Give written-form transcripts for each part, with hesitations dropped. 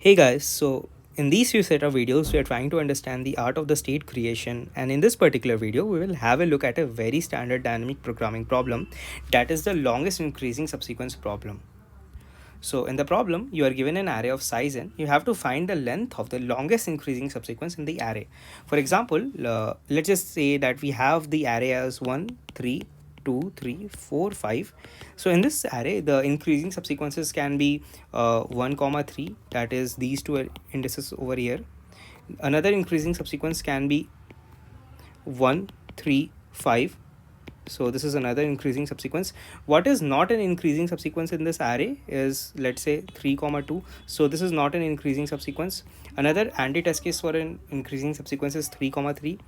Hey guys, so in these few set of videos, we are trying to understand the art of the state creation, and in this particular video, we will have a look at a very standard dynamic programming problem, that is the longest increasing subsequence problem. So in the problem, you are given an array of size n. You have to find the length of the longest increasing subsequence in the array. For example, let's just say that we have the array as 1, 3, 2, 3, 4, 5. So in this array, the increasing subsequences can be 1 comma 3, that is these two indices over here. Another increasing subsequence can be 1, 3, 5. So this is another increasing subsequence. What is not an increasing subsequence in this array is, let's say, 3 comma 2. So this is not an increasing subsequence. Another anti-test case for an increasing subsequence is 3 comma 3.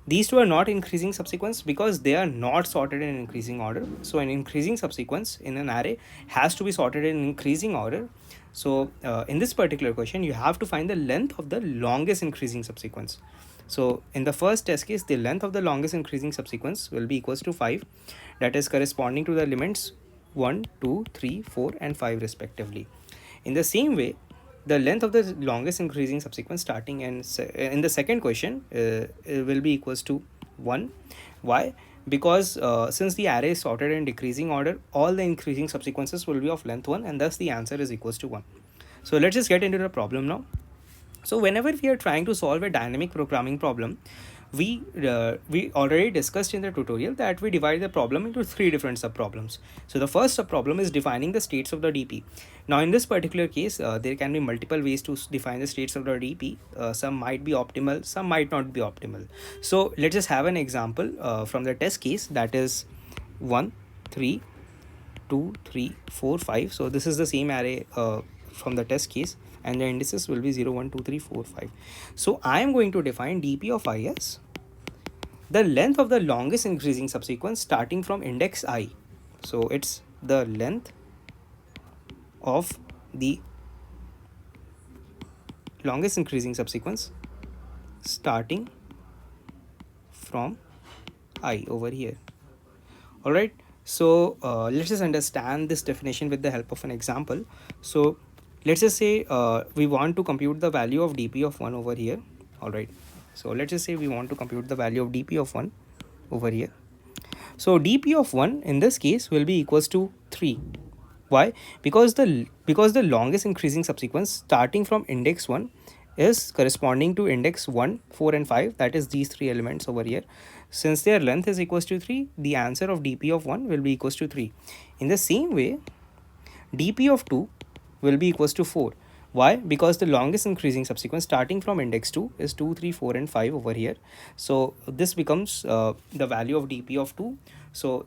These two are not increasing subsequence because they are not sorted in increasing order. So an increasing subsequence in an array has to be sorted in increasing order. So in this particular question, you have to find the length of the longest increasing subsequence. So in the first test case, the length of the longest increasing subsequence will be equals to 5, that is corresponding to the elements 1, 2, 3, 4 and 5 respectively. In the same way, the length of the longest increasing subsequence starting and in the second question will be equals to 1. Why? Because since the array is sorted in decreasing order, all the increasing subsequences will be of length 1, and thus the answer is equals to 1. So let's just get into the problem now. So whenever we are trying to solve a dynamic programming problem, we already discussed in the tutorial that we divide the problem into three different subproblems. So the first subproblem is defining the states of the DP. Now in this particular case, there can be multiple ways to define the states of the DP. Some might be optimal, some might not be optimal. So let's just have an example from the test case, that is 1, 3, 2, 3, 4, 5. So this is the same array from the test case, and the indices will be 0, 1, 2, 3, 4, 5. So I am going to define dp of I as the length of the longest increasing subsequence starting from index I. So it's the length of the longest increasing subsequence starting from I over here. All right, so let's just understand this definition with the help of an example. So let's just say we want to compute the value of dp of 1 over here. All right, so let's just say we want to compute the value of dp of 1 over here. So dp of 1 in this case will be equals to 3. Why? Because the longest increasing subsequence starting from index 1 is corresponding to index 1, 4 and 5, that is these three elements over here. Since their length is equals to 3, the answer of dp of 1 will be equals to 3. In the same way, dp of 2 will be equals to 4. Why? Because the longest increasing subsequence starting from index 2 is 2, 3, 4 and 5 over here. So this becomes the value of dp of 2. So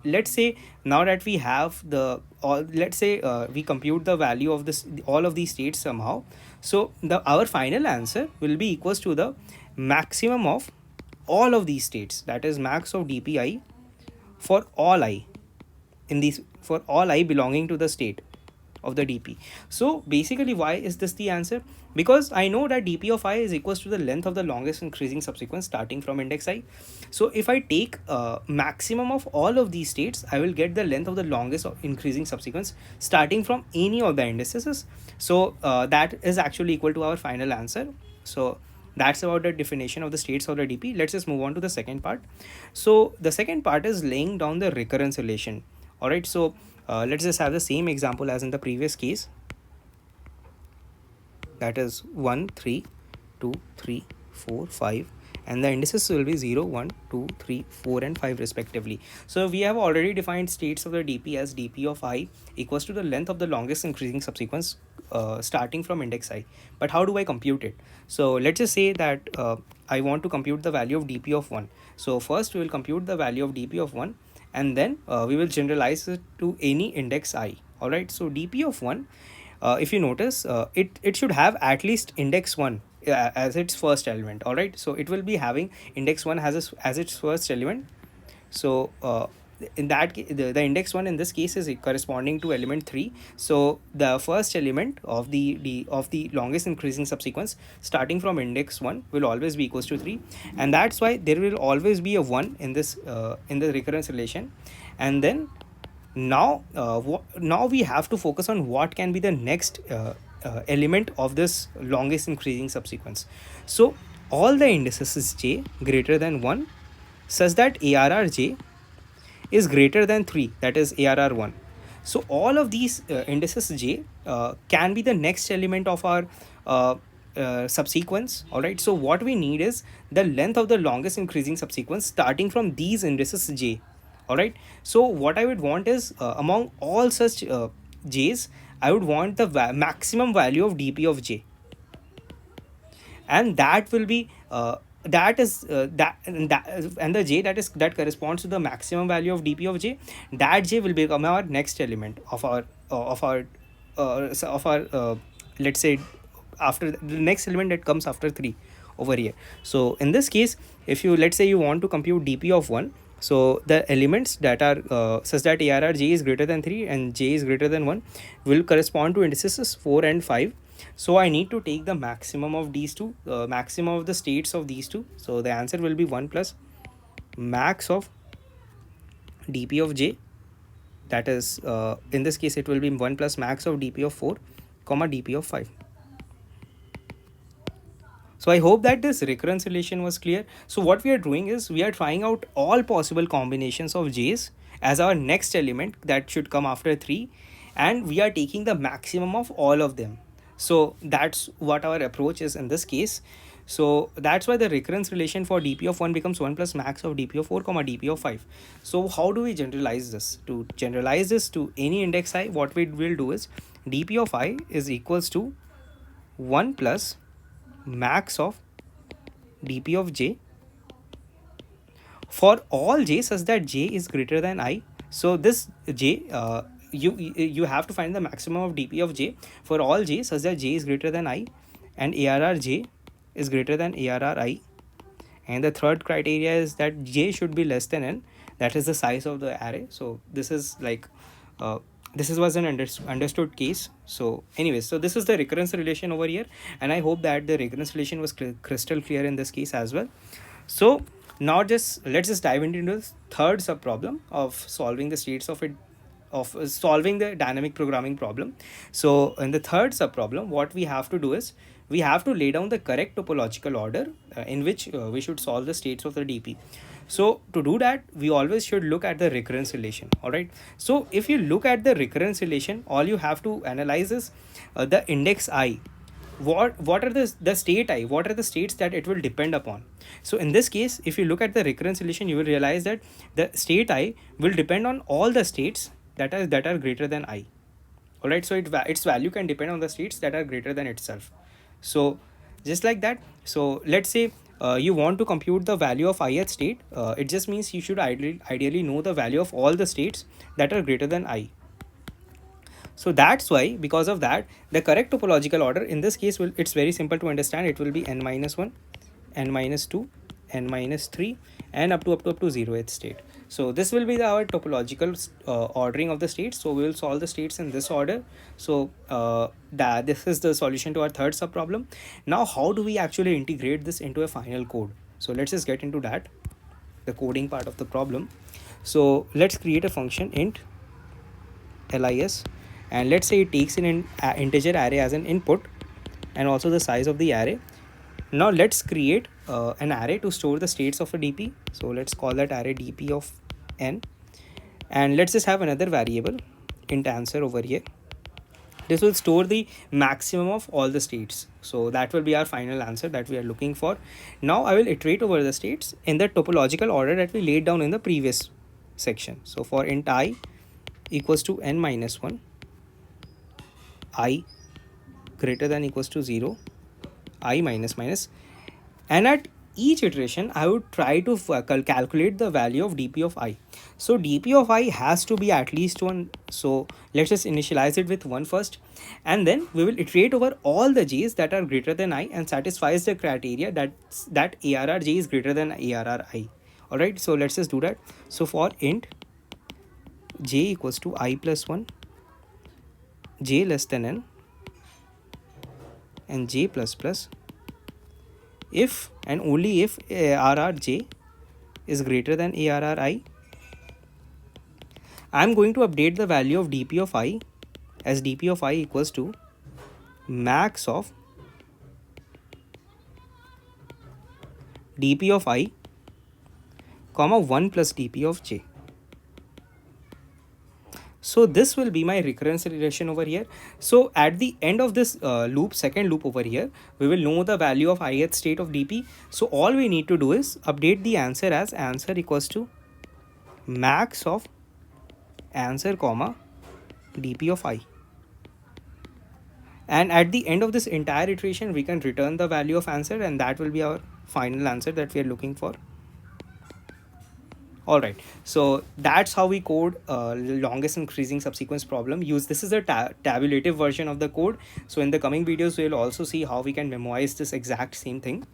let's say now that we have the let's say we compute the value of this all of these states somehow. So our final answer will be equals to the maximum of all of these states, that is max of dpi for all I in these, for all I belonging to the state of the dp. So basically, why is this the answer? Because I know that dp of I is equals to the length of the longest increasing subsequence starting from index I. So if I take maximum of all of these states, I will get the length of the longest increasing subsequence starting from any of the indices. So that is actually equal to our final answer. So that's about the definition of the states of the dp. Let's just move on to the second part. So the second part is laying down the recurrence relation. All right, so let's just have the same example as in the previous case, that is 1, 3, 2, 3, 4, 5, and the indices will be 0, 1, 2, 3, 4 and 5 respectively. So we have already defined states of the dp as dp of I equals to the length of the longest increasing subsequence starting from index I. But how do I compute it? So let's just say that I want to compute the value of dp of 1. So first we will compute the value of dp of 1, and then we will generalize it to any index I. All right, so dp of 1, if you notice, it should have at least index 1 as its first element. All right, so it will be having index 1 as its first element. So in that the index 1 in this case is corresponding to element 3. So the first element of the longest increasing subsequence starting from index 1 will always be equals to 3, and that's why there will always be a 1 in this in the recurrence relation. And then now now we have to focus on what can be the next element of this longest increasing subsequence. So all the indices j greater than 1 such that ARR j is greater than 3, that is ARR 1. So all of these indices j can be the next element of our subsequence. All right, so what we need is the length of the longest increasing subsequence starting from these indices j. All right, so what I would want is among all such j's, I would want the maximum value of dp of j, and that will be that is that and the j that corresponds to the maximum value of dp of j, that j will become our next element of our let's say after the next element that comes after 3 over here. So in this case, if you, let's say you want to compute dp of 1, so the elements that are such that ARR j is greater than 3 and j is greater than 1 will correspond to indices 4 and 5. So I need to take the maximum of these two, maximum of the states of these two. So the answer will be 1 plus max of dp of j, that is in this case it will be 1 plus max of dp of 4 comma dp of 5. So I hope that this recurrence relation was clear. So what we are doing is we are trying out all possible combinations of j's as our next element that should come after 3, and we are taking the maximum of all of them. So that's what our approach is in this case. So that's why the recurrence relation for dp of 1 becomes 1 plus max of dp of 4 comma dp of 5. So how do we generalize this? To generalize this to any index I, what we will do is dp of I is equals to 1 plus max of dp of j for all j such that j is greater than I. So this j you have to find the maximum of dp of j for all j such that j is greater than I and ARR j is greater than ARR I. And the third criteria is that j should be less than n, that is the size of the array. So this is like was an understood case. So anyways, so this is the recurrence relation over here, and I hope that the recurrence relation was crystal clear in this case as well. So now let's just dive into the third sub problem of solving the states of it, of solving the dynamic programming problem. So in the third sub problem, what we have to do is we have to lay down the correct topological order in which we should solve the states of the dp. So to do that, we always should look at the recurrence relation. All right, so if you look at the recurrence relation, all you have to analyze is the index I. What are the state I, what are the states that it will depend upon. So in this case, if you look at the recurrence relation, you will realize that the state I will depend on all the states that are greater than I. All right, so its value can depend on the states that are greater than itself. So just like that, so let's say you want to compute the value of ith state. It just means you should ideally know the value of all the states that are greater than I. So that's why, because of that, the correct topological order in this case it's very simple to understand. It will be n minus 1, n minus 2, n minus 3, and up to 0th state. So this will be our topological ordering of the states. So we will solve the states in this order. So this is the solution to our third sub problem. Now how do we actually integrate this into a final code? So let's just get into that, the coding part of the problem. So let's create a function int lis, and let's say it takes an integer array as an input and also the size of the array. Now let's create an array to store the states of a dp. So let's call that array dp of n, and let's just have another variable int answer over here. This will store the maximum of all the states. So that will be our final answer that we are looking for. Now I will iterate over the states in the topological order that we laid down in the previous section. So for int I equals to n minus 1, I greater than equals to 0, I minus minus, and at each iteration I would try to calculate the value of dp of I. So dp of I has to be at least 1. So let's just initialize it with 1 first, and then we will iterate over all the j's that are greater than I and satisfies the criteria that ARR j is greater than ARR I. All right, so let's just do that. So for int j equals to I plus 1, j less than n, and j plus plus, if and only if ARR j is greater than ARR I, I am going to update the value of dp of I as dp of I equals to max of dp of I comma 1 plus dp of j. So this will be my recurrence relation over here. So at the end of this loop, second loop over here, we will know the value of ith state of dp. So all we need to do is update the answer as answer equals to max of answer comma dp of I. And at the end of this entire iteration, we can return the value of answer, and that will be our final answer that we are looking for. All right, so that's how we code longest increasing subsequence problem. Use this is a tabulative version of the code. So in the coming videos, we'll also see how we can memorize this exact same thing.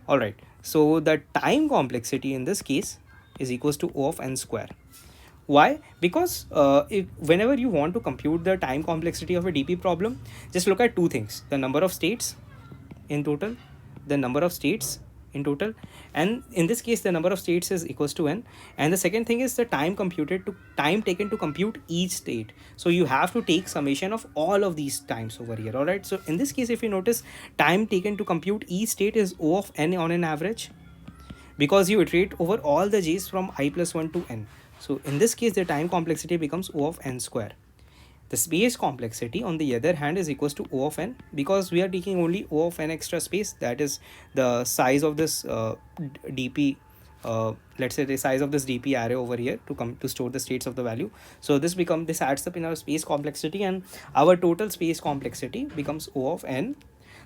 All right, so the time complexity in this case is equals to O of n square. Why? Because whenever you want to compute the time complexity of a DP problem, just look at two things: the number of states in total, the number of states in total, and in this case the number of states is equals to n, and the second thing is the time taken to compute each state. So you have to take summation of all of these times over here. All right, so in this case, if you notice, time taken to compute each state is O of n on an average, because you iterate over all the j's from I plus 1 to n. So in this case, the time complexity becomes O of n square. The space complexity, on the other hand, is equals to O of n, because we are taking only O of n extra space, that is the size of this dp, let's say the size of this dp array over here to come to store the states of the value. So this adds up in our space complexity, and our total space complexity becomes O of n.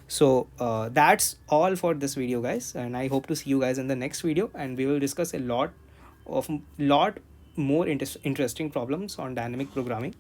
So that's all for this video, guys, and I hope to see you guys in the next video, and we will discuss a lot more interesting problems on dynamic programming.